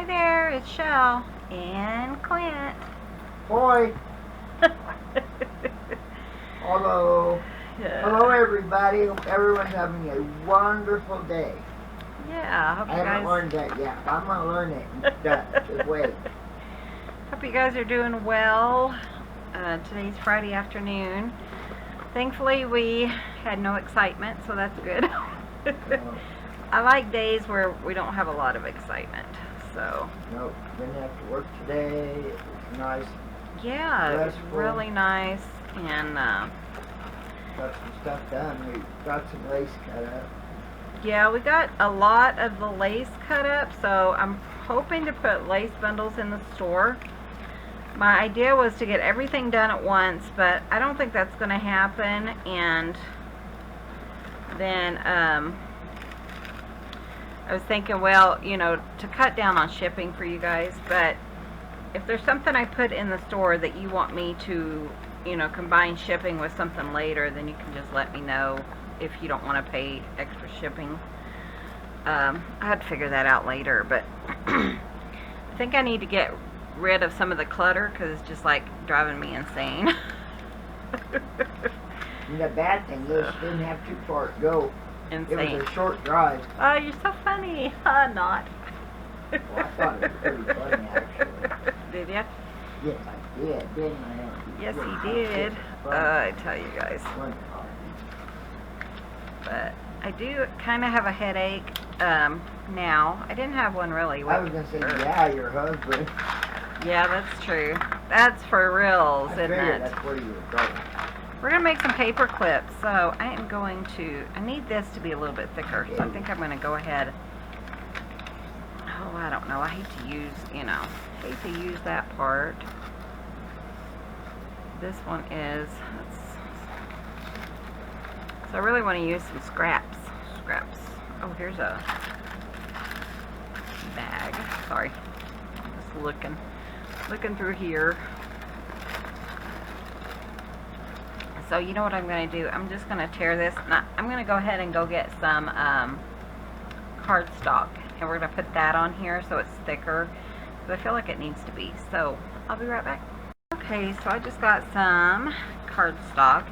Hi there, it's Chelle and Clint. Boy. Hello. Yeah. Hello, everybody. Hope everyone's having a wonderful day. Yeah, I hope I you haven't guys. learned that yet. I'm going to learn it in Dutch. Just wait. Hope you guys are doing well. Today's Friday afternoon. Thankfully, we had no excitement, so that's good. I like days where we don't have a lot of excitement. So. Nope. Didn't have to work today. It was nice. Yeah, it was really nice, and got some stuff done. We got some lace cut up. yeah, we got a lot of the lace cut up, so I'm hoping to put lace bundles in the store. My idea was to get everything done at once, but I don't think that's going to happen, and then I was thinking, well, you know, to cut down on shipping for you guys, but if there's something I put in the store that you want me to, you know, combine shipping with something later, then you can just let me know if you don't want to pay extra shipping. I had to figure that out later, but I think I need to get rid of some of the clutter because it's just like driving me insane. And the bad thing is, didn't have too far to go. Insane. It was a short drive. Oh, you're so funny. Not. Well, I thought it was pretty funny, actually. Did you? Yes, I did, didn't I? Yes, he did. I tell you guys. But I do kind of have a headache now. I didn't have one really. I was going to say, yeah, your husband. Yeah, that's true. That's for reals, isn't it? That's where you were going. We're going to make some paper clips. So I am going to, I need this to be a little bit thicker. So I think I'm going to go ahead. Oh, I don't know. I hate to use, you know, hate to use that part. This one is, so I really want to use some scraps. Oh, here's a bag. Sorry. Just looking through here. So you know what I'm going to do? I'm just going to tear this. I'm going to go ahead and go get some cardstock. And we're going to put that on here so it's thicker. Because I feel like it needs to be. So I'll be right back. Okay, so I just got some cardstock.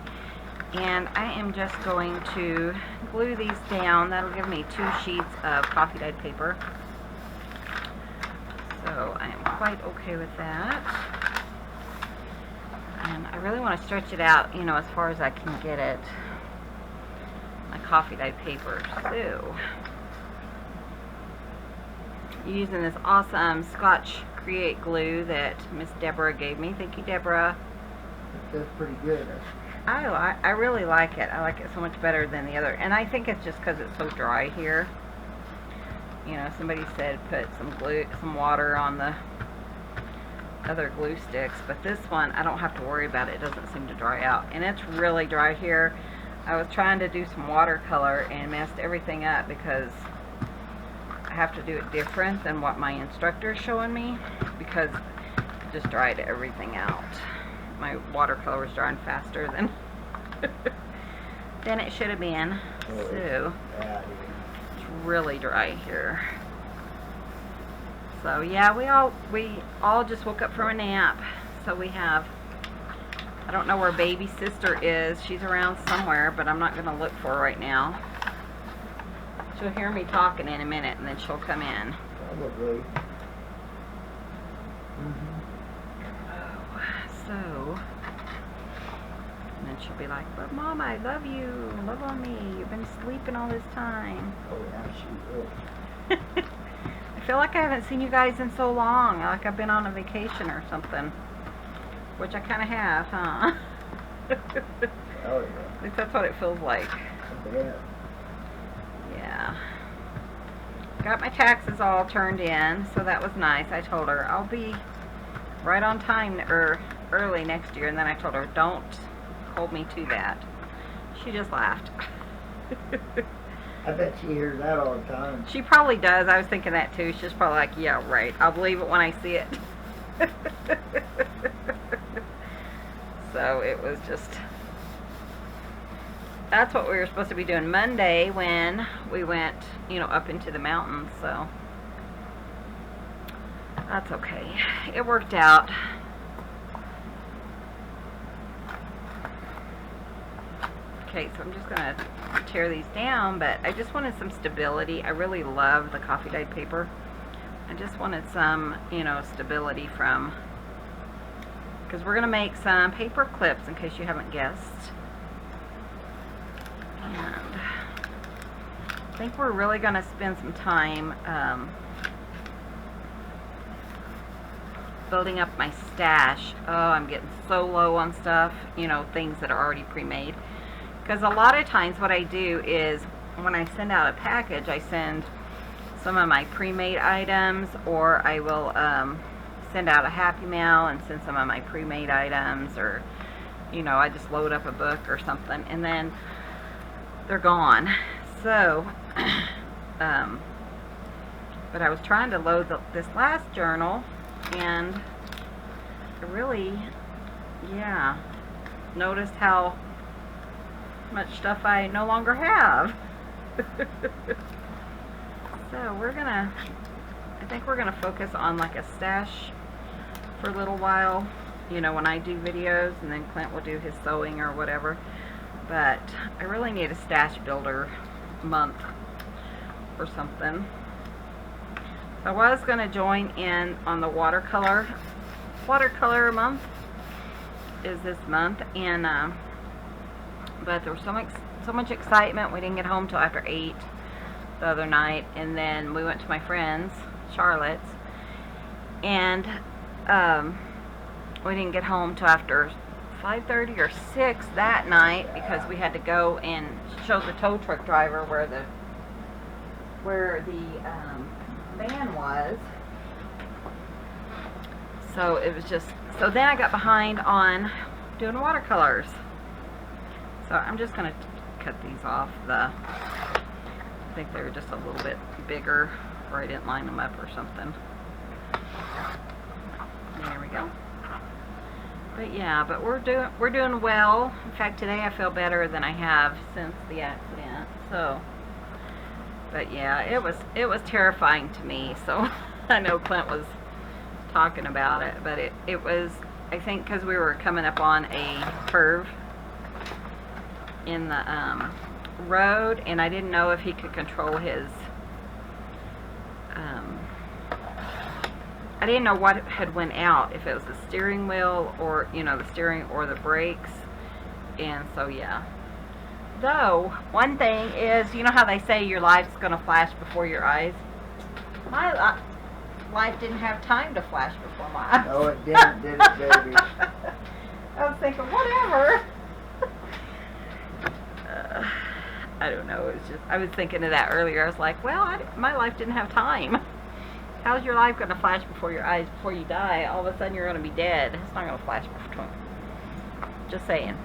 And I am just going to glue these down. That'll give me 2 sheets of coffee dyed paper. So I am quite okay with that. And I really want to stretch it out, you know, as far as I can get it. My coffee dyed paper. So, using this awesome Scotch Create glue that Miss Deborah gave me. Thank you, Deborah. That's pretty good. I really like it. I like it so much better than the other. And I think it's just because it's so dry here. You know, somebody said put some water on the other glue sticks, but this one I don't have to worry about it. It doesn't seem to dry out, and it's really dry here. I was trying to do some watercolor and messed everything up because I have to do it different than what my instructor is showing me because it just dried everything out. My watercolor was drying faster than than it should have been. So it's really dry here. So yeah, we all just woke up from a nap. So we have, I don't know where baby sister is. She's around somewhere, but I'm not going to look for her right now. She'll hear me talking in a minute, and then she'll come in. Probably. So, and then she'll be like, but Mom, I love you. Love on me. You've been sleeping all this time. Oh, yeah, she will. I feel like I haven't seen you guys in so long. Like I've been on a vacation or something. Which I kind of have, huh? Oh, yeah. At least that's what it feels like. Yeah. Yeah. Got my taxes all turned in, so that was nice. I told her I'll be right on time or early next year, and then I told her don't hold me to that. She just laughed. I bet she hears that all the time. She probably does. I was thinking that too. She's probably like, yeah, right. I'll believe it when I see it. So it was just, that's what we were supposed to be doing Monday when we went, you know, up into the mountains. So That's okay. It worked out. Okay, so I'm just going to tear these down, but I just wanted some stability. I really love the coffee dyed paper. I just wanted some, you know, stability from, because we're going to make some paper clips, in case you haven't guessed. And I think we're really going to spend some time building up my stash. Oh, I'm getting so low on stuff, you know, things that are already pre-made. Because a lot of times what I do is, when I send out a package, I send some of my pre-made items, or I will send out a Happy Mail and send some of my pre-made items, or, you know, I just load up a book or something, and then they're gone. So, but I was trying to load this last journal, and I really, yeah, noticed how much stuff I no longer have. So I think we're gonna focus on like a stash for a little while, you know, when I do videos, and then Clint will do his sewing or whatever. But I really need a stash builder month or something. So I was gonna join in on the watercolor month is this month, and but there was so much excitement. We didn't get home till after 8 the other night, and then we went to my friend's, Charlotte's, and we didn't get home till after 5:30 or 6 that night, because we had to go and show the tow truck driver where the van was. So it was just, so then I got behind on doing watercolors. So I'm just going to cut these off. I think they were just a little bit bigger, or I didn't line them up or something. There we go. But yeah, but we're doing well. In fact, today I feel better than I have since the accident. So, but yeah, it was terrifying to me. So I know Clint was talking about it, but it was, I think, because we were coming up on a curve in the road, and I didn't know if he could control his I didn't know what had went out, if it was the steering wheel, or, you know, the steering or the brakes. And so yeah, though one thing is, you know how they say your life's gonna flash before your eyes? My life didn't have time to flash before my eyes. No, it didn't, did it, baby? I was thinking, whatever. I don't know, it's just, I was thinking of that earlier. I was like, well, my life didn't have time. How's your life going to flash before your eyes before you die? All of a sudden you're going to be dead. It's not going to flash before. Just saying.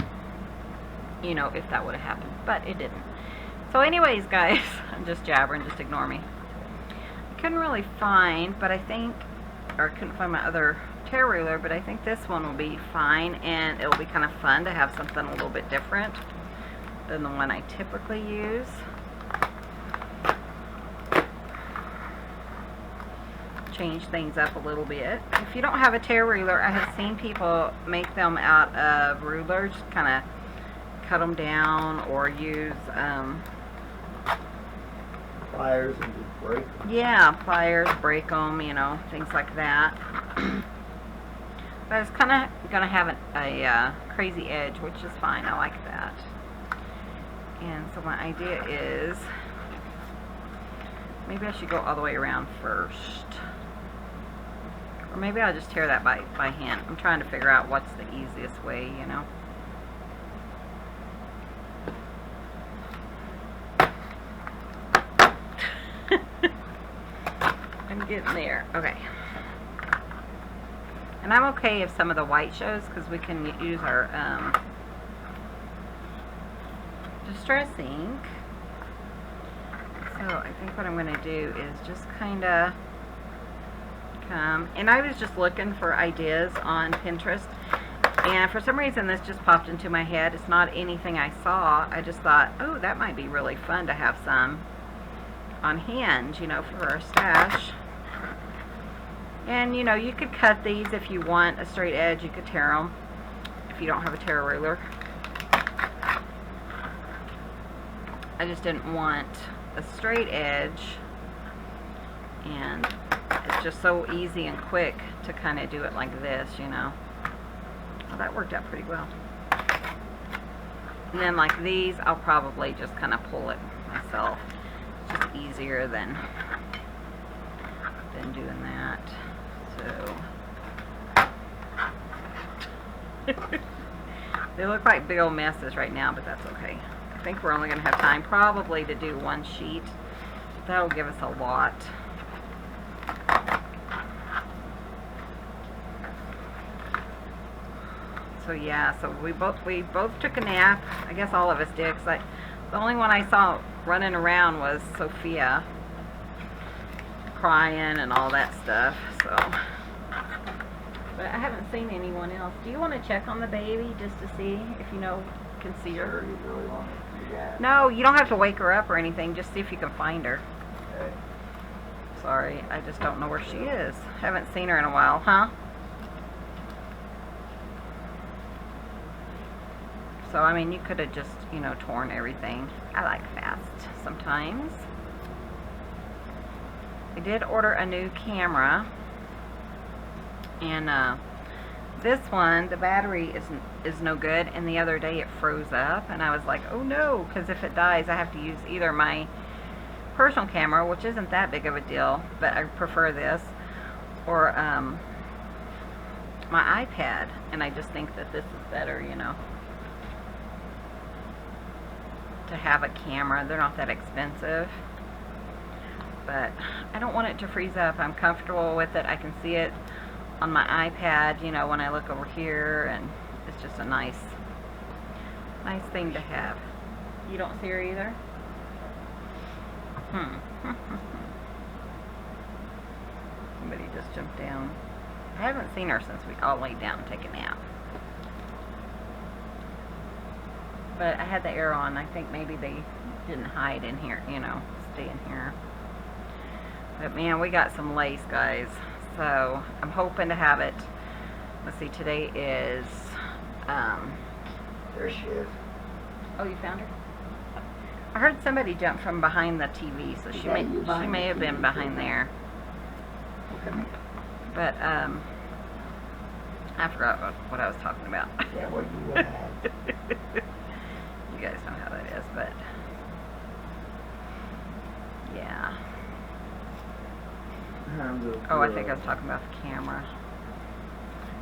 You know, if that would have happened. But it didn't. So anyways, guys, I'm just jabbering. Just ignore me. I couldn't really find, but I think, or I couldn't find my other tear ruler, but I think this one will be fine, and it'll be kind of fun to have something a little bit different than the one I typically use. Change things up a little bit. If you don't have a tear ruler, I have seen people make them out of rulers, kind of cut them down, or use Pliers and just break them. yeah, pliers, break them, you know, things like that. But it's kind of gonna have a crazy edge, which is fine. I like that. And so my idea is, maybe I should go all the way around first. Or maybe I'll just tear that by hand. I'm trying to figure out what's the easiest way, you know. I'm getting there. Okay. And I'm okay if some of the white shows, because we can use our distress ink. So I think what I'm going to do is just kind of come, and I was just looking for ideas on Pinterest, and for some reason this just popped into my head. It's not anything I saw. I just thought, oh, that might be really fun to have some on hand, you know, for our stash. And you know, you could cut these if you want a straight edge. You could tear them if you don't have a tear ruler. I just didn't want a straight edge, and it's just so easy and quick to kind of do it like this, you know. Well, that worked out pretty well. And then like these, I'll probably just kind of pull it myself. It's just easier than doing that. So they look like big old messes right now, but that's okay. I think we're only going to have time probably to do one sheet. That'll give us a lot. So yeah, so we both took a nap. I guess all of us did, 'cause the only one I saw running around was Sophia, crying and all that stuff. So, but I haven't seen anyone else. Do you want to check on the baby just to see if you can see her? Sure, you really want to do that? No, you don't have to wake her up or anything. Just see if you can find her. Okay. Sorry, I just don't know where she is. Haven't seen her in a while, huh? So, I mean, you could have just, torn everything. I like fast sometimes. I did order a new camera. And this one, the battery is no good. And the other day it froze up. And I was like, oh no. Because if it dies, I have to use either my personal camera, which isn't that big of a deal. But I prefer this. Or my iPad. And I just think that this is better, to have a camera. They're not that expensive, but I don't want it to freeze up. I'm comfortable with it. I can see it on my iPad, when I look over here, and it's just a nice thing to have. You don't see her either? Somebody just jumped down. I haven't seen her since we all laid down and take a nap. But I had the air on. I think maybe they didn't hide in here, stay in here. But man, we got some lace, guys. So I'm hoping to have it. Let's see, today is, There she is. oh, you found her? I heard somebody jump from behind the TV, so she may have been behind there. Okay. But, I forgot what I was talking about. Yeah, what you had. You guys know how that is, but yeah. Oh, I think I was talking about the camera.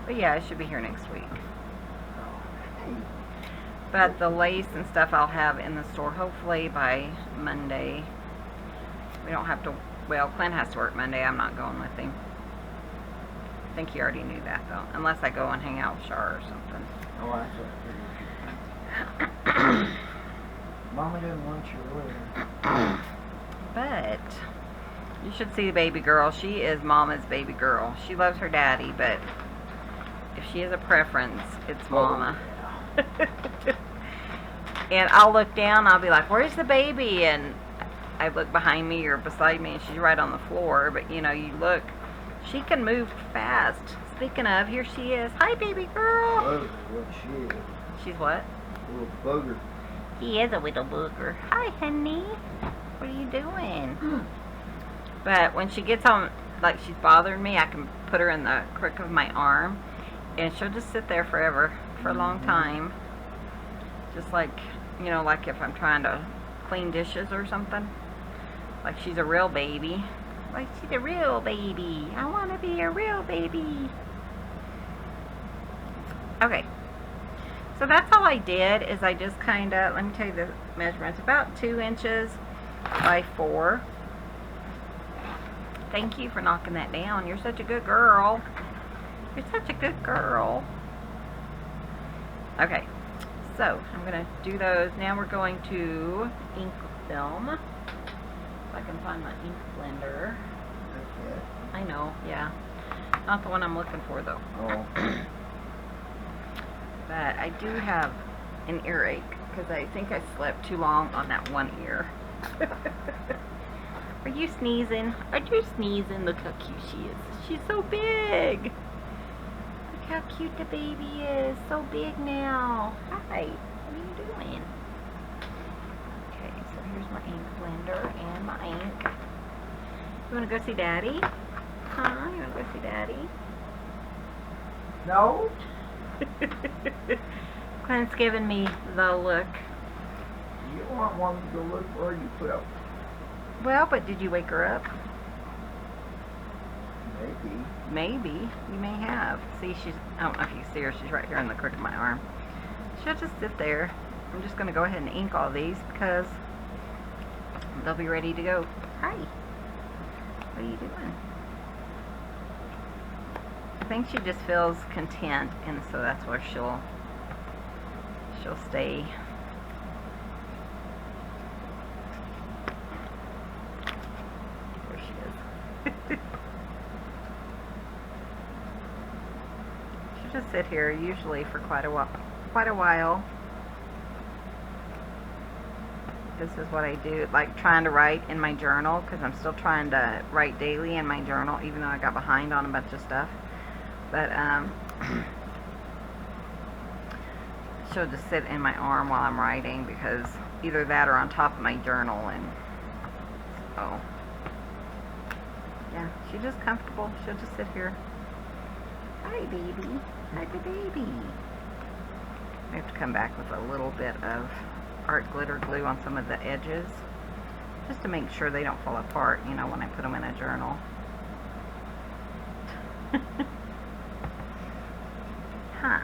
But yeah, it should be here next week. But the lace and stuff I'll have in the store hopefully by Monday. We don't have to, well, Clint has to work Monday. I'm not going with him. I think he already knew that though, unless I go and hang out with Char or something. Oh, that's what Mama didn't want you earlier. But you should see the baby girl. She is Mama's baby girl. She loves her daddy, but if she has a preference, it's Mama. Oh, yeah. And I'll look down, I'll be like, where's the baby? And I look behind me or beside me and she's right on the floor. But you look, she can move fast. Speaking of, here she is. Hi, baby girl. Booger, what she is. She's what? A little booger. He is a little booger. Hi, honey. What are you doing? But when she gets on, like she's bothering me, I can put her in the crook of my arm, and she'll just sit there forever, for a long time. Just like, like if I'm trying to clean dishes or something. Like she's a real baby. Like she's a real baby. I want to be a real baby. Okay. So that's all I did, is I just kind of, let me tell you the measurements, about 2 inches by 4. Thank you for knocking that down. You're such a good girl. You're such a good girl. Okay, so I'm going to do those. Now we're going to ink film. If I can find my ink blender. That's it. I know, yeah. Not the one I'm looking for, though. Oh. But I do have an earache because I think I slept too long on that one ear. Are you sneezing? Are you sneezing? Look how cute she is. She's so big. Look how cute the baby is. So big now. Hi. What are you doing? Okay, so here's my ink blender and my ink. You want to go see Daddy? Huh? You want to go see Daddy? No? Clint's giving me the look. You don't want one to go look for you put up. Well, but did you wake her up? Maybe. Maybe. You may have. See, I don't know if you can see her. She's right here in the crook of my arm. She'll just sit there. I'm just going to go ahead and ink all these because they'll be ready to go. Hi. What are you doing? I think she just feels content, and so that's where she'll stay. There she is. She'll just sit here usually for quite a while. This is what I do, like trying to write in my journal, because I'm still trying to write daily in my journal, even though I got behind on a bunch of stuff. But she'll just sit in my arm while I'm writing, because either that or on top of my journal. And so yeah, she's just comfortable. She'll just sit here. Hi baby. Hi baby. I have to come back with a little bit of art glitter glue on some of the edges, just to make sure they don't fall apart, you know, when I put them in a journal. Huh.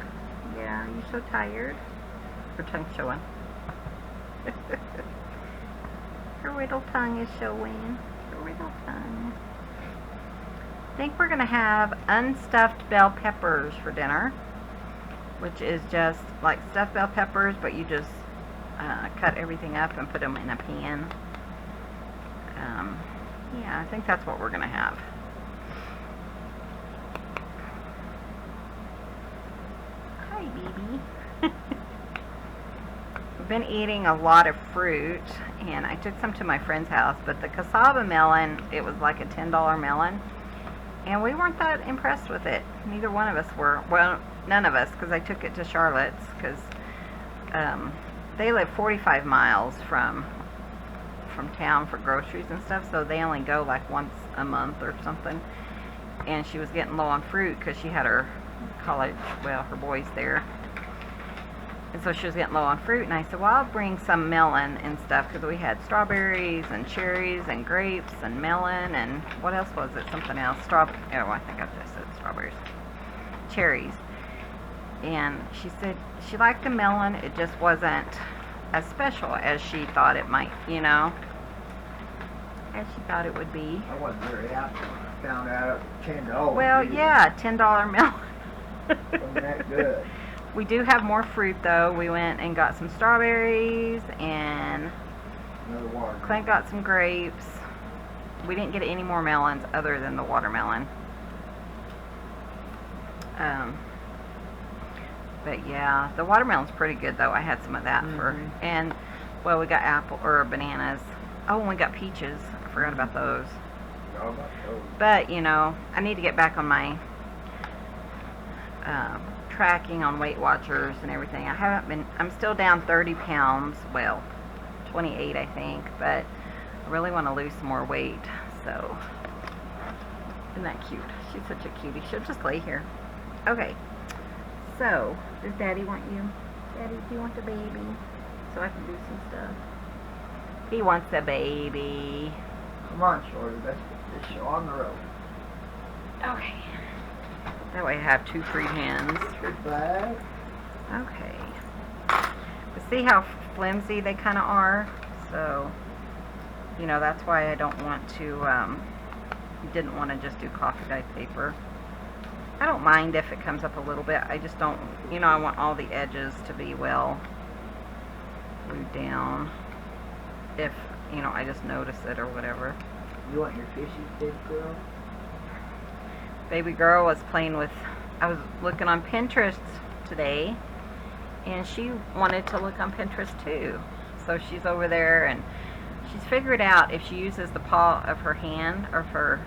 Yeah, you're so tired. Her tongue's showing. Her little tongue is showing. Her little tongue. I think we're going to have unstuffed bell peppers for dinner, which is just like stuffed bell peppers, but you just cut everything up and put them in a pan. Yeah, I think that's what we're going to have. Hi, baby. I've been eating a lot of fruit, and I took some to my friend's house, but the cassava melon, it was like a $10 melon, and we weren't that impressed with it. Neither one of us were. Well, none of us, because I took it to Charlotte's, because they live 45 miles from town for groceries and stuff, so they only go like once a month or something. And she was getting low on fruit because she had her college, well, her boys there, and so she was getting low on fruit. And I said, well, I'll bring some melon and stuff, because we had strawberries and cherries and grapes and melon and what else was it? Something else. Oh, I think I just said strawberries, cherries. And she said she liked the melon, it just wasn't as special as she thought it might, you know, as she thought it would be. I wasn't very happy when I found out it was $10. Well, yeah, $10 melon. Wasn't that good? We do have more fruit, though. We went and got some strawberries, and Another watermelon. Clint got some grapes. We didn't get any more melons other than the watermelon. But yeah, the watermelon's pretty good, though. I had some of that and well, we got bananas. Oh, and we got peaches. I forgot about those. How about those? But, you know, I need to get back on my tracking on Weight Watchers and everything. I'm still down 30 pounds. Well, 28, I think. But I really want to lose some more weight. So, isn't that cute? She's such a cutie. She'll just lay here. Okay. So, does Daddy want you? Daddy, do you want the baby? So I can do some stuff. He wants the baby. Come on, Shorty. Let's get this show on the road. Okay. That way I have 2 free hands. Good bag. Okay. But see how flimsy they kind of are? So, you know, that's why I don't want to, didn't want to just do coffee dye paper. I don't mind if it comes up a little bit. I just don't, you know, I want all the edges to be well glued down. If, you know, I just notice it or whatever. You want your fishy big girl? Baby girl was playing with, I was looking on Pinterest today, and she wanted to look on Pinterest too. So she's over there, and she's figured out if she uses the paw of her hand or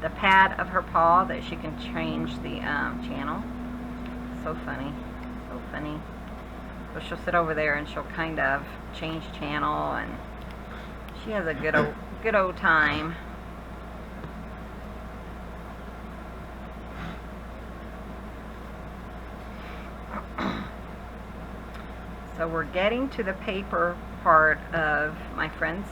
the pad of her paw that she can change the channel. So funny, so funny. So she'll sit over there and she'll kind of change channel, and she has a good old time. So we're getting to the paper part of my friend's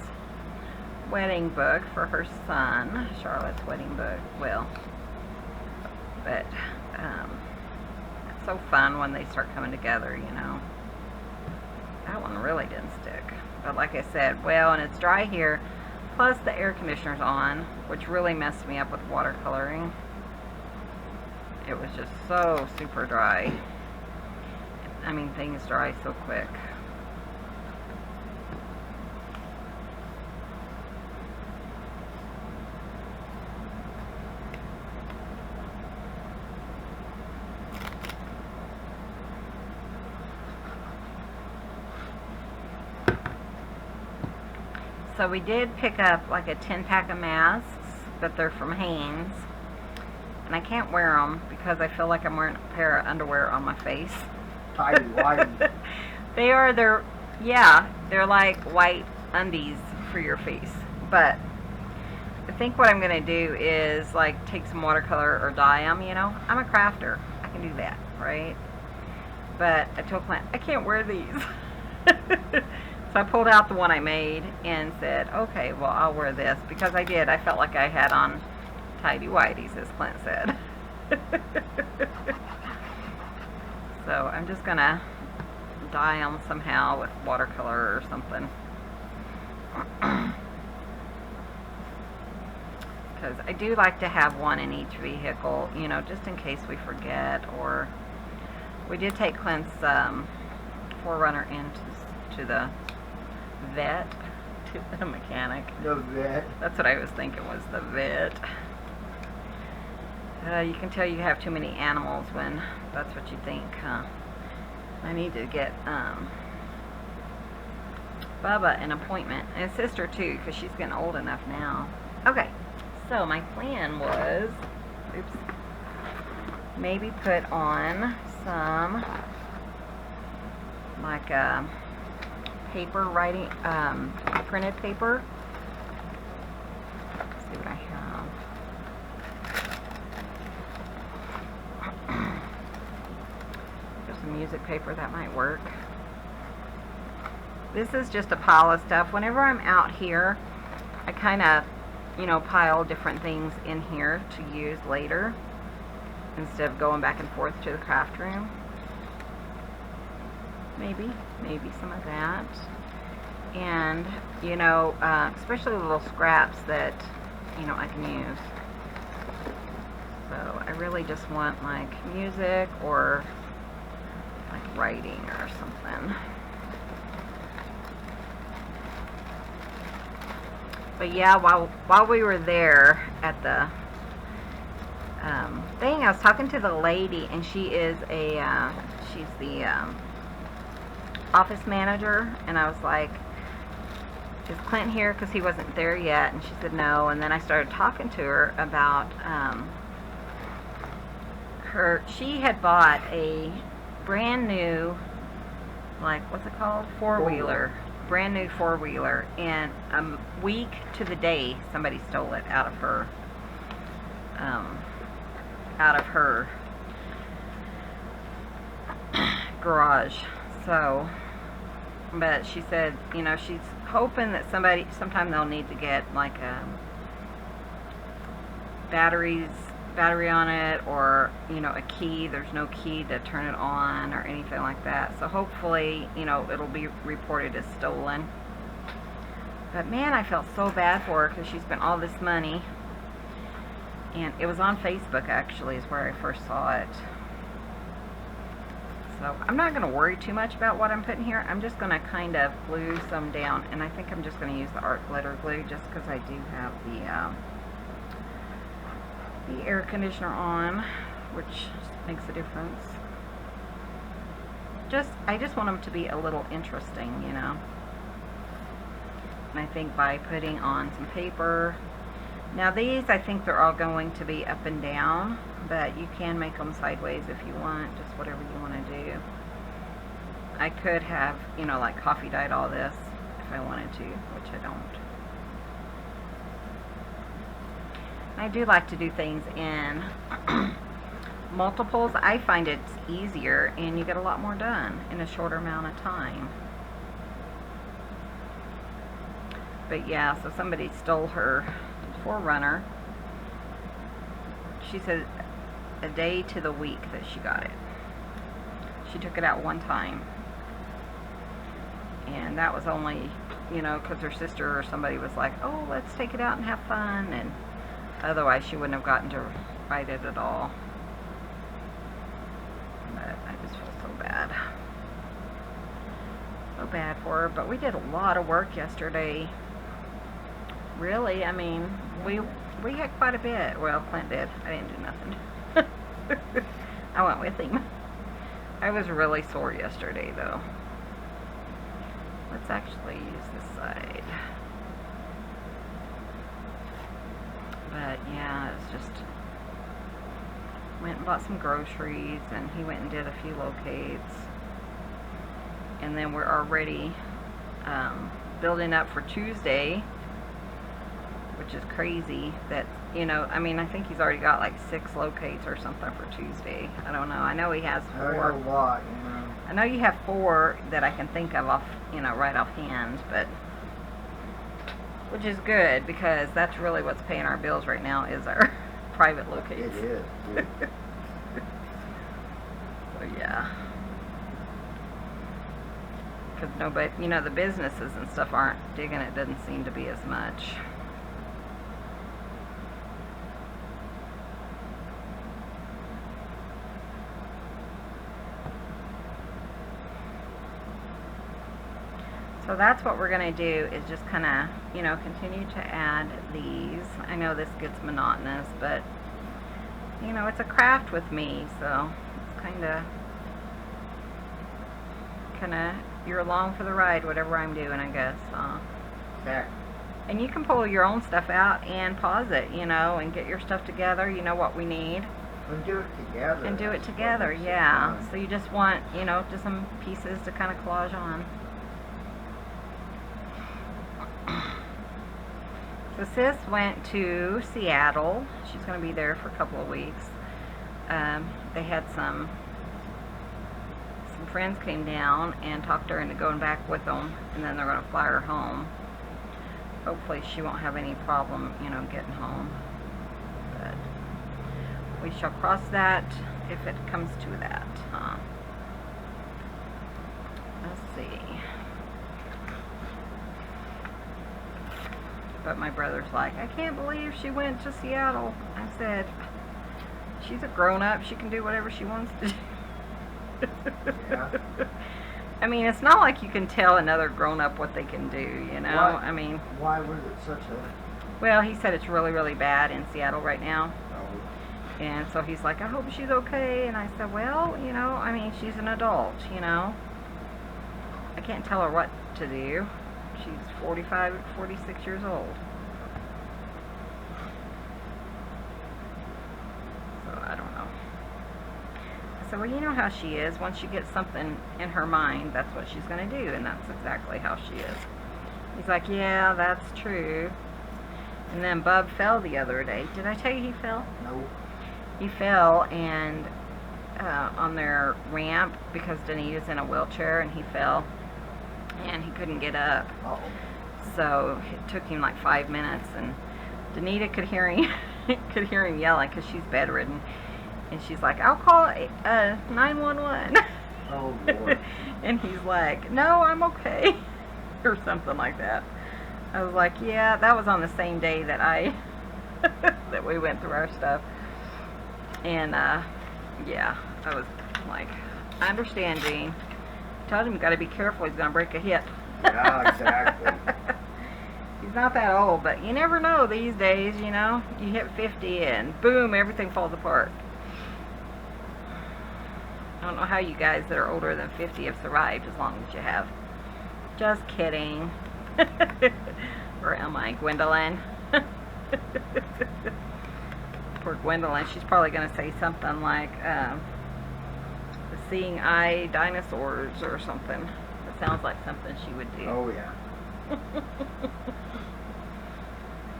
wedding book for her son, Charlotte's wedding book. Well, but it's so fun when they start coming together, you know. That one really didn't stick. But like I said, well, and it's dry here, plus the air conditioner's on, which really messed me up with watercoloring. It was just so super dry. I mean, things dry so quick. So we did pick up like a 10-pack of masks, but they're from Hanes. And I can't wear them because I feel like I'm wearing a pair of underwear on my face. Tidy whitey. They're like white undies for your face. But I think what I'm going to do is like take some watercolor or dye them, you know. I'm a crafter. I can do that, right? But I told Clint, I can't wear these. So I pulled out the one I made and said, okay, well, I'll wear this. Because I did. I felt like I had on tidy whities, as Clint said. So I'm just going to dye them somehow with watercolor or something. Because I do like to have one in each vehicle, you know, just in case we forget. Or we did take Clint's 4Runner into the vet, to the mechanic. The vet. That's what I was thinking, was the vet. You can tell you have too many animals when that's what you think, huh? I need to get Bubba an appointment, and his sister too, because she's getting old enough now. Okay, so my plan was, maybe put on some like paper writing, printed paper. Let's see what I have. There's some music paper that might work. This is just a pile of stuff. Whenever I'm out here, I kind of, you know, pile different things in here to use later instead of going back and forth to the craft room. Maybe some of that. And, you know, especially the little scraps that, you know, I can use. So I really just want like music or like writing or something. But yeah, while we were there at the thing, I was talking to the lady, and she is she's the office manager, and I was like, is Clint here? Because he wasn't there yet, and she said no. And then I started talking to her about she had bought a brand new, like, what's it called? Four-wheeler. Brand new four-wheeler, and a week to the day somebody stole it out of her garage. So, but she said, you know, she's hoping that sometime they'll need to get like a battery on it, or, you know, a key. There's no key to turn it on or anything like that. So hopefully, you know, it'll be reported as stolen. But man, I felt so bad for her because she spent all this money. And it was on Facebook, actually, is where I first saw it. So I'm not going to worry too much about what I'm putting here. I'm just going to kind of glue some down. And I think I'm just going to use the art glitter glue just because I do have the air conditioner on, which makes a difference. I just want them to be a little interesting, you know. And I think by putting on some paper. Now these, I think they're all going to be up and down, but you can make them sideways if you want, just whatever you want to do. I could have, you know, like coffee dyed all this if I wanted to, which I don't. I do like to do things in multiples. I find it's easier and you get a lot more done in a shorter amount of time. But yeah, so somebody stole her Forerunner. She said a day to the week that she got it. She took it out one time. And that was only, you know, because her sister or somebody was like, oh, let's take it out and have fun. And otherwise she wouldn't have gotten to ride it at all. But I just feel so bad. So bad for her. But we did a lot of work yesterday. Really, I mean, we had quite a bit. Well, Clint did. I didn't do nothing. I went with him. I was really sore yesterday, though. Let's actually use this side. But yeah, it's just went and bought some groceries, and he went and did a few locates. And then we're already building up for Tuesday, which is crazy that, you know, I mean, I think he's already got like 6 locates or something for Tuesday. I don't know. I know he has 4. A lot, you know. I know you have 4 that I can think of off, you know, right offhand, but which is good because that's really what's paying our bills right now is our private locates. It is. Dude. So yeah. Because nobody, you know, the businesses and stuff aren't digging it. Doesn't seem to be as much. So that's what we're going to do, is just kind of, you know, continue to add these. I know this gets monotonous, but, you know, it's a craft with me, so it's kind of, you're along for the ride, whatever I'm doing, I guess. Exactly. And you can pull your own stuff out and pause it, you know, and get your stuff together, you know what we need. And do it together. And do it together, yeah. So you just want, you know, just some pieces to kind of collage on. So Sis went to Seattle. She's going to be there for a couple of weeks. They had some friends came down and talked her into going back with them, and then they're going to fly her home. Hopefully she won't have any problem, you know, getting home. But we shall cross that if it comes to that. Let's see. But my brother's like, I can't believe she went to Seattle. I said, she's a grown-up. She can do whatever she wants to do. Yeah. I mean, it's not like you can tell another grown-up what they can do, you know? Why? I mean... Why was it such a... Well, he said it's really, really bad in Seattle right now. Oh. And so he's like, I hope she's okay. And I said, well, you know, I mean, she's an adult, you know? I can't tell her what to do. She's 45, 46 years old. So, I don't know. I said, well, you know how she is. Once she gets something in her mind, that's what she's going to do. And that's exactly how she is. He's like, yeah, that's true. And then Bub fell the other day. Did I tell you he fell? No. He fell and on their ramp because Denise is in a wheelchair, and he fell. And he couldn't get up. Uh-oh. So it took him like 5 minutes, and Danita could hear him yelling because she's bedridden, and she's like, I'll call 911. Oh, Lord. And he's like, no, I'm okay. Or something like that. I was like, yeah, that was on the same day that that we went through our stuff. And yeah, I was like, I understand, Gene. Told him, you got to be careful, he's going to break a hip. Yeah, exactly. He's not that old, but you never know these days, you know. You hit 50 and boom, everything falls apart. I don't know how you guys that are older than 50 have survived as long as you have. Just kidding. Or am I, Gwendolyn? Poor Gwendolyn. She's probably going to say something like, the seeing eye dinosaurs or something. It sounds like something she would do. Oh, yeah.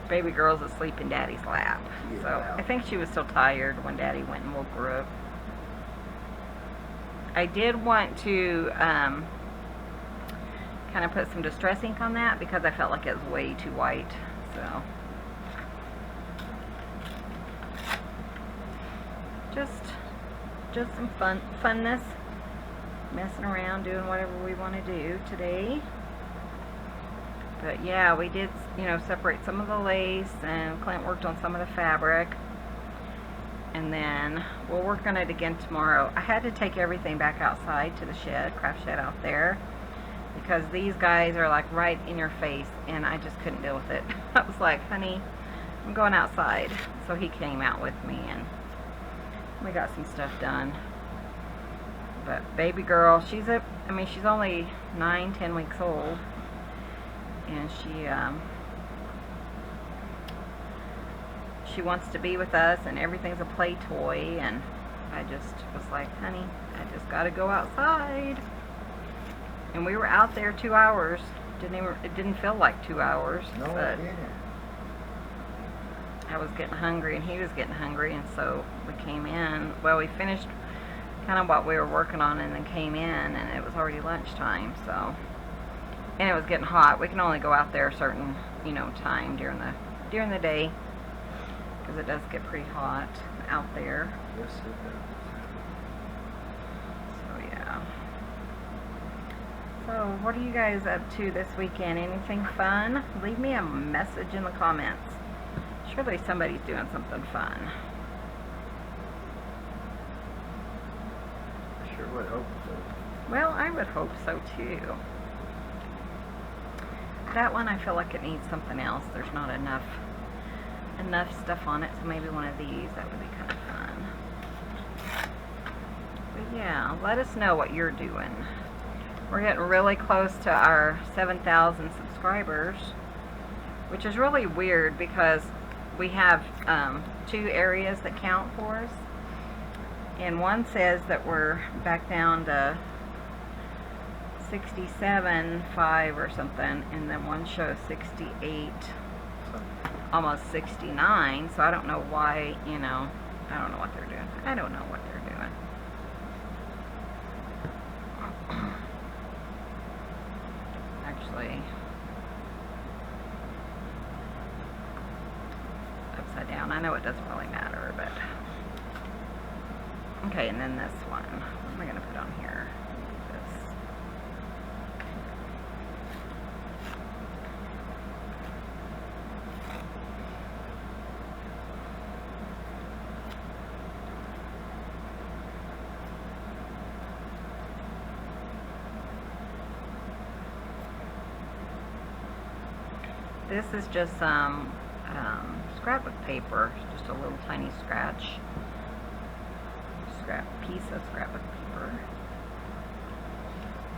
Baby girl's asleep in Daddy's lap. Yeah. So I think she was still tired when Daddy went and woke her up. I did want to kind of put some distress ink on that because I felt like it was way too white. So just some funness, messing around, doing whatever we want to do today. But yeah, we did, you know, separate some of the lace, and Clint worked on some of the fabric. And then we'll work on it again tomorrow. I had to take everything back outside to the shed, craft shed out there, because these guys are like right in your face, and I just couldn't deal with it. I was like, honey, I'm going outside. So he came out with me, and we got some stuff done. But baby girl, she's only 9-10 weeks old. And she wants to be with us, and everything's a play toy, and I just was like, honey, I just gotta go outside. And we were out there 2 hours. It didn't feel like 2 hours. No, but it didn't. I was getting hungry, and he was getting hungry, and so we came in. Well, we finished kind of what we were working on, and then came in, and it was already lunchtime, so. And it was getting hot. We can only go out there a certain, you know, time during the day, because it does get pretty hot out there. Yes, it does. So yeah. So what are you guys up to this weekend? Anything fun? Leave me a message in the comments. Surely somebody's doing something fun. I sure would hope so. Well, I would hope so too. That one, I feel like it needs something else. There's not enough stuff on it, so maybe one of these, that would be kind of fun. But yeah, let us know what you're doing. We're getting really close to our 7,000 subscribers, which is really weird because we have 2 areas that count for us, and one says that we're back down to 67.5 or something, and then one shows 68, almost 69. So I don't know why, you know, I don't know what they're doing. I don't know what they're doing. Actually, upside down. I know it doesn't really matter, but okay. And then this one. What am I going to put on here? This is just some scrapbook paper, just a little tiny piece of scrapbook paper,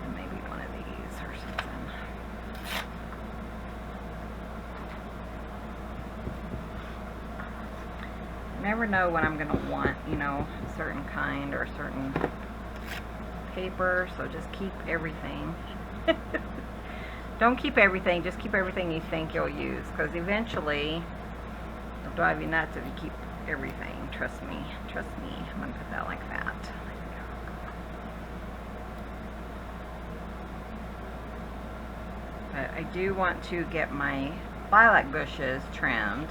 and maybe one of these or something. I never know when I'm gonna want, you know, a certain kind or a certain paper, so just keep everything. Don't keep everything, just keep everything you think you'll use, because eventually it'll drive you nuts if you keep everything. Trust me, trust me. I'm going to put that like that. But I do want to get my lilac bushes trimmed.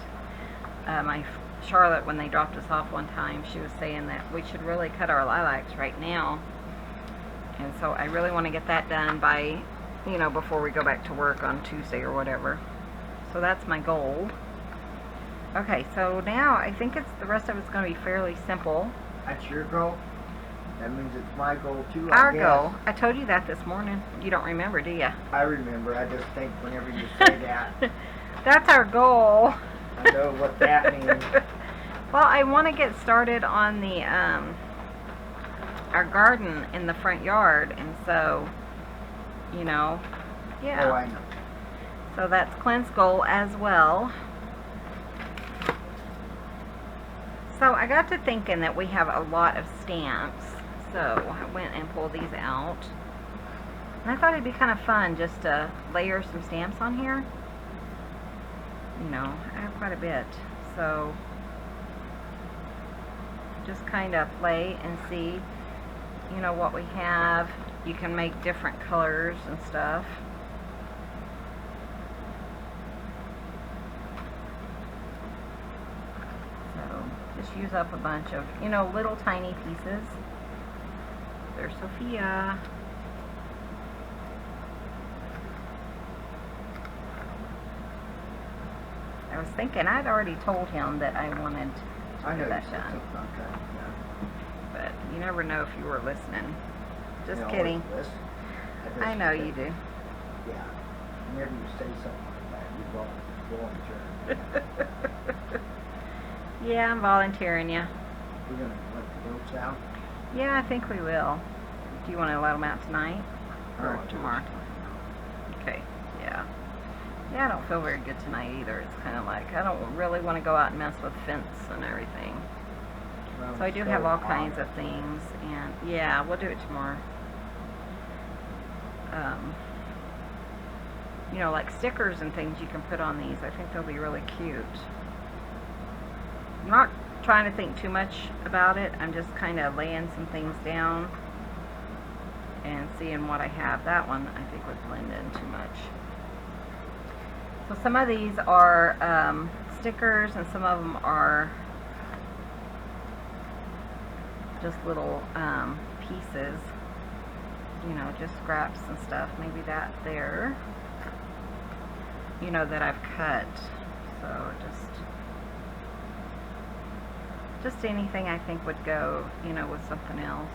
My Charlotte, when they dropped us off one time, she was saying that we should really cut our lilacs right now. And so I really want to get that done by, you know, before we go back to work on Tuesday or whatever. So that's my goal. Okay, so now I think the rest of it's going to be fairly simple. That's your goal? That means it's my goal too, Our I guess. goal. I told you that this morning. You don't remember, do you? I remember. I just think whenever you say that, That's our goal. I know what that means. Well, I want to get started on the our garden in the front yard, and so, you know, yeah. Oh, I know. So that's Clint's goal as well. So I got to thinking that we have a lot of stamps. So I went and pulled these out. And I thought it'd be kind of fun just to layer some stamps on here. You know, I have quite a bit. So just kind of play and see, you know, what we have. You can make different colors and stuff. So just use up a bunch of, you know, little tiny pieces. There's Sophia. I was thinking, I'd already told him that I wanted to get that done. Okay. But you never know if you were listening. Just You kidding. always listen. I know you do. Yeah. Whenever you say something like that, you volunteer. Yeah, I'm volunteering you. We're gonna let the goats out. Yeah, I think we will. Do you want to let them out tonight? Or No, tomorrow? Okay, yeah. Yeah, I don't feel very good tonight either. It's kind of like, I don't really want to go out and mess with fence and everything. Well, So I do it's have so all hot. kinds of things, and yeah, we'll do it tomorrow. You know, like stickers and things you can put on these. I think they'll be really cute. I'm not trying to think too much about it. I'm just kind of laying some things down and seeing what I have. That one I think would blend in too much. So some of these are stickers, and some of them are just little pieces, you know, just scraps and stuff. Maybe that there, you know, that I've cut. So just anything I think would go, you know, with something else.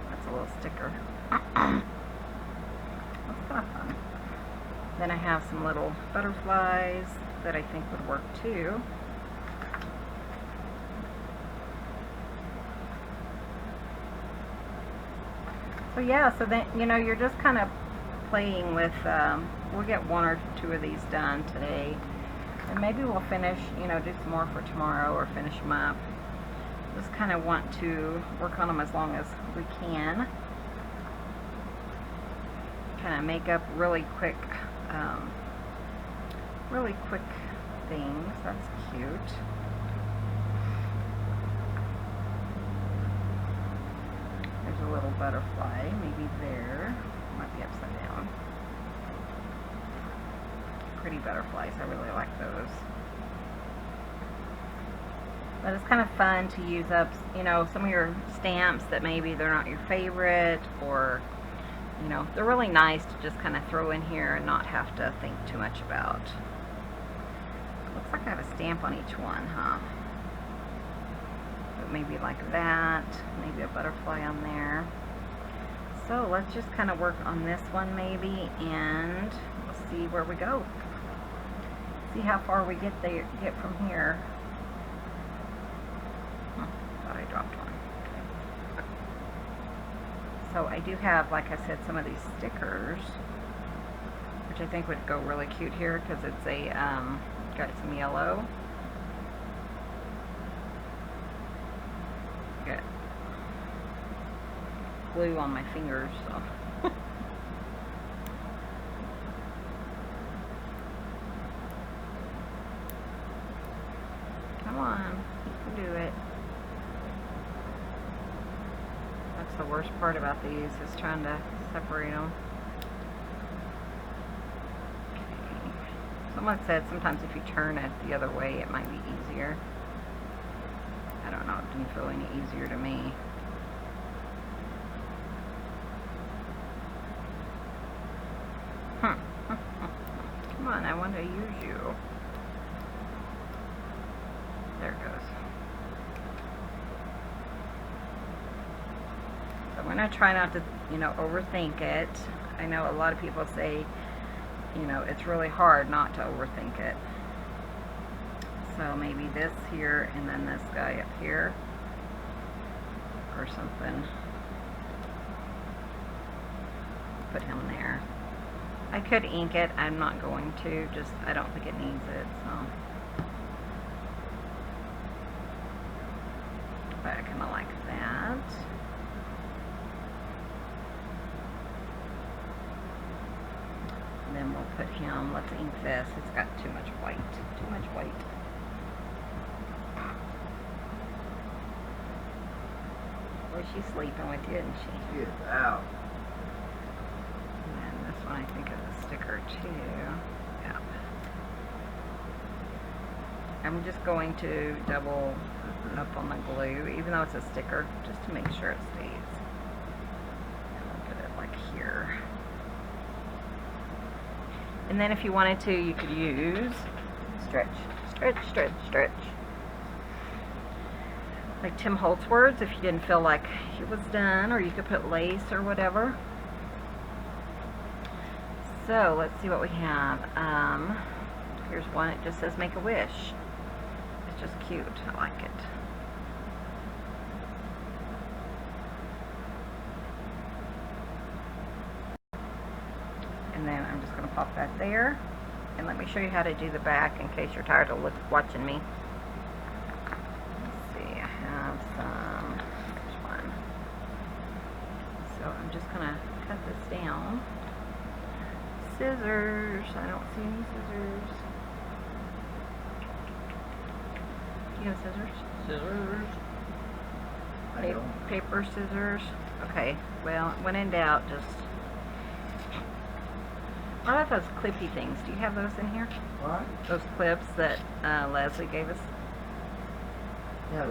That's a little sticker. That's kind of fun. Then I have some little butterflies that I think would work too. So yeah, so then, you know, you're just kind of playing with, we'll get one or two of these done today. And maybe we'll finish, you know, do some more for tomorrow or finish them up. Just kind of want to work on them as long as we can. Kind of make up really quick things. That's cute. There's a little butterfly, maybe there. Might be upside down. Pretty butterflies, I really like those. But it's kind of fun to use up, you know, some of your stamps that maybe they're not your favorite, or, you know, they're really nice to just kind of throw in here and not have to think too much about. Looks like I have a stamp on each one, huh? But maybe like that, maybe a butterfly on there. So let's just kind of work on this one maybe, and we'll see where we go. See how far we get from here. Thought I dropped one. Okay. So I do have, like I said, some of these stickers, which I think would go really cute here because it's a got some yellow. Got glue on my fingers, so. Come on, you can do it. That's the worst part about these, is trying to separate them. Okay. Someone said sometimes if you turn it the other way, it might be easier. I don't know, it didn't feel any easier to me. Come on, I want to use you. There it goes. So I'm going to try not to, you know, overthink it. I know a lot of people say, you know, it's really hard not to overthink it. So maybe this here and then this guy up here or something. Put him there. I could ink it. I'm not going to. Just, I don't think it needs it, so. But I kind of like that. And then we'll put him, let's ink this. It's got too much white. Too much white. Well, she's sleeping with you, isn't she? She is out. And then this one I think is a sticker too. Yeah. I'm just going to double up on the glue, even though it's a sticker, just to make sure it stays. And I'll put it like here. And then if you wanted to, you could use stretch, stretch, stretch, stretch. Like Tim Holtz words, if you didn't feel like it was done, or you could put lace or whatever. So let's see what we have. Here's one. It just says make a wish. It's just cute. I like it. And then I'm just going to pop that there. And let me show you how to do the back in case you're tired of watching me. Some, which one? So I'm just gonna cut this down. Scissors. I don't see any scissors. Do you have scissors? Scissors. Paper scissors. Okay. Well, when in doubt, just. I love those clippy things. Do you have those in here? What? Those clips that Leslie gave us. Yeah.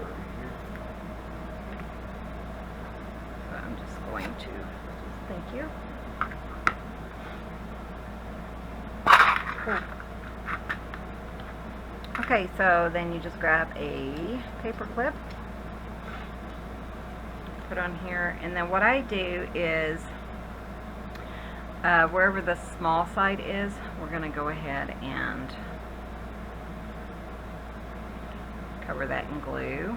I'm just going to, thank you. Cool. Okay, so then you just grab a paper clip, put on here, and then what I do is, wherever the small side is, we're going to go ahead and cover that in glue.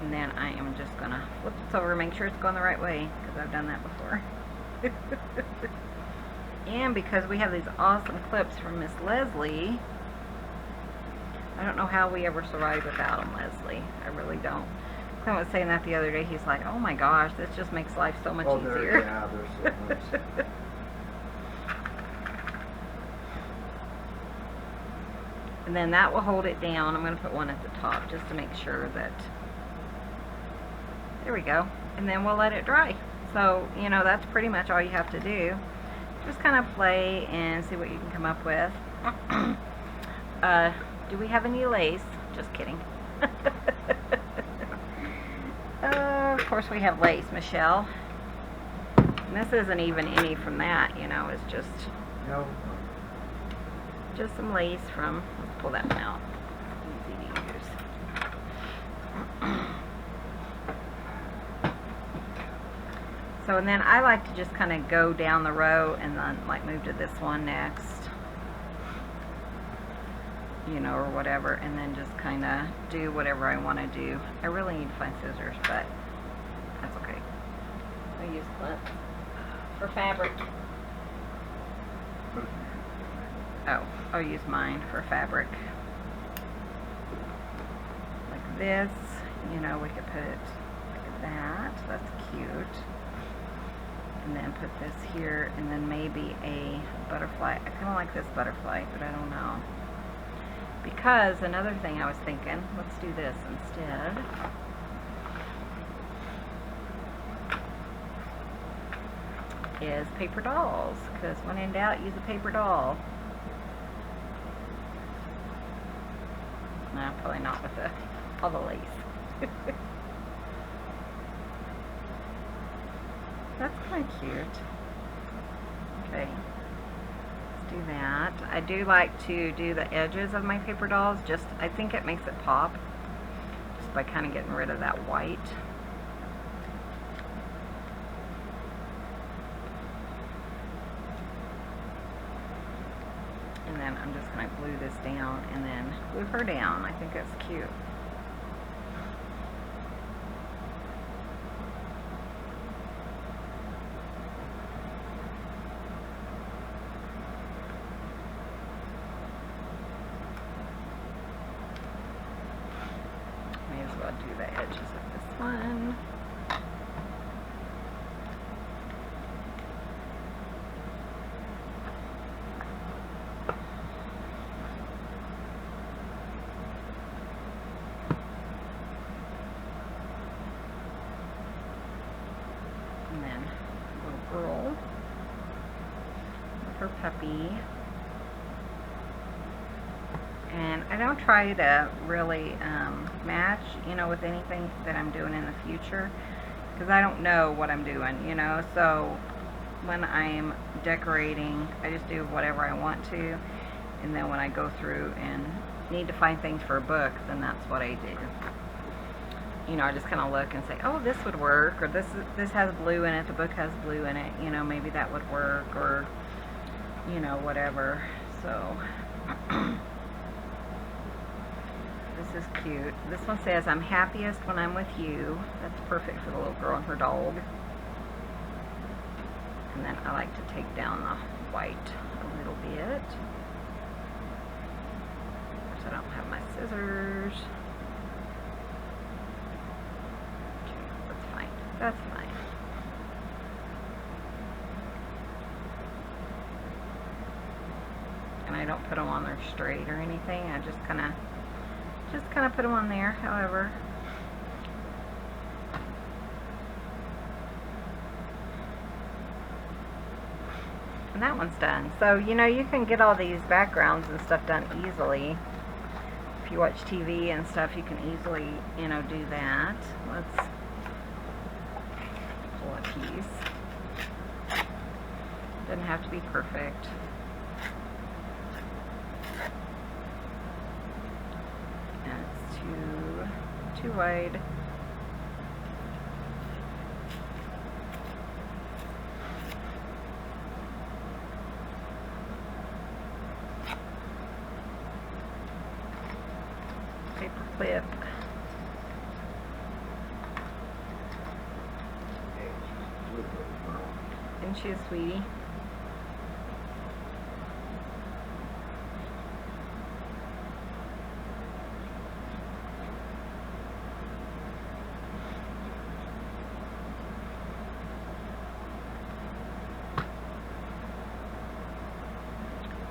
And then I am just going to flip this over, make sure it's going the right way, because I've done that before. And because we have these awesome clips from Miss Leslie, I don't know how we ever survived without them, Leslie. I really don't. Clint was saying that the other day. He's like, oh my gosh, this just makes life so much easier. Yeah, there's so much. And then that will hold it down. I'm going to put one at the top just to make sure that. There we go. And then we'll let it dry. So, you know, that's pretty much all you have to do. Just kind of play and see what you can come up with. Do we have any lace? Just kidding. Of course we have lace, Michelle. And this isn't even any from that, you know, it's just No. just some lace from, let's pull that one out. Easy to use. So, and then I like to just kind of go down the row and then like move to this one next, you know, or whatever, and then just kind of do whatever I want to do. I really need to find scissors, but that's okay. I use Clint for fabric. Oh, I'll use mine for fabric. Like this, you know, we could put like that. That's cute. And then put this here, and then maybe a butterfly. I kind of like this butterfly, but I don't know. Because another thing I was thinking, let's do this instead. Is paper dolls, because when in doubt, use a paper doll. No, probably not with all the lace. That's kind of cute. Okay, let's do that. I do like to do the edges of my paper dolls. Just, I think it makes it pop, just by kind of getting rid of that white. And then I'm just going to glue this down and then glue her down. I think that's cute. her puppy. And I don't try to really match, you know, with anything that I'm doing in the future, because I don't know what I'm doing, you know. So when I'm decorating, I just do whatever I want to, and then when I go through and need to find things for a book, then that's what I do. You know, I just kind of look and say, oh, this would work, or this has blue in it, the book has blue in it, you know, maybe that would work, or, you know, whatever. So this is cute. This one says, I'm happiest when I'm with you. That's perfect for the little girl and her dog. And then I like to take down the white a little bit. Of course, I don't have my scissors. Okay, that's fine. That's fine. And I don't put them on there straight or anything. I just kind of put them on there, however. And that one's done. So, you know, you can get all these backgrounds and stuff done easily. If you watch TV and stuff, you can easily, you know, do that. Let's pull a piece. Doesn't have to be perfect. And it's too wide. Paperclip. Isn't she a sweetie?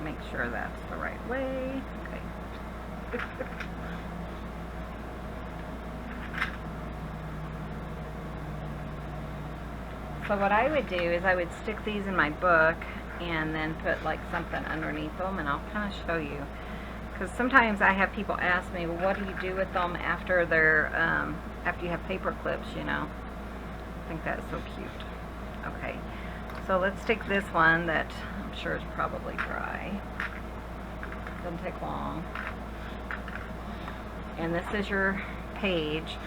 Make sure that's the right way. Okay. So what I would do is I would stick these in my book and then put like something underneath them, and I'll kind of show you. Because sometimes I have people ask me, well, what do you do with them after they're after you have paper clips, you know? I think that's so cute. Okay, so let's take this one that I'm sure is probably dry. Doesn't take long. And this is your page.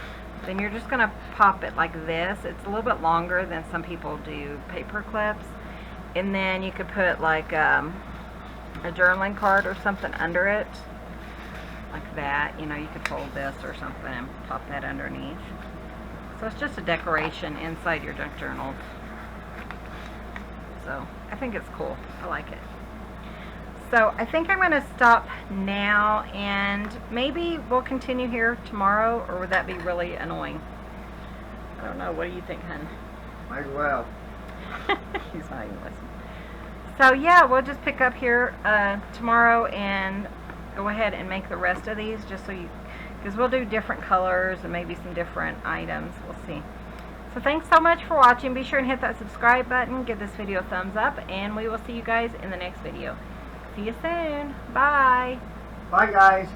Then you're just going to pop it like this. It's a little bit longer than some people do paper clips. And then you could put like a journaling card or something under it. Like that. You know, you could fold this or something and pop that underneath. So it's just a decoration inside your junk journals. So I think it's cool. I like it. So I think I'm going to stop now, and maybe we'll continue here tomorrow, or would that be really annoying? I don't know. What do you think, hun? Might as well. He's not even listening. So yeah, we'll just pick up here tomorrow and go ahead and make the rest of these, just so you, because we'll do different colors and maybe some different items. We'll see. So thanks so much for watching. Be sure and hit that subscribe button. Give this video a thumbs up, and we will see you guys in the next video. See you soon. Bye. Bye, guys.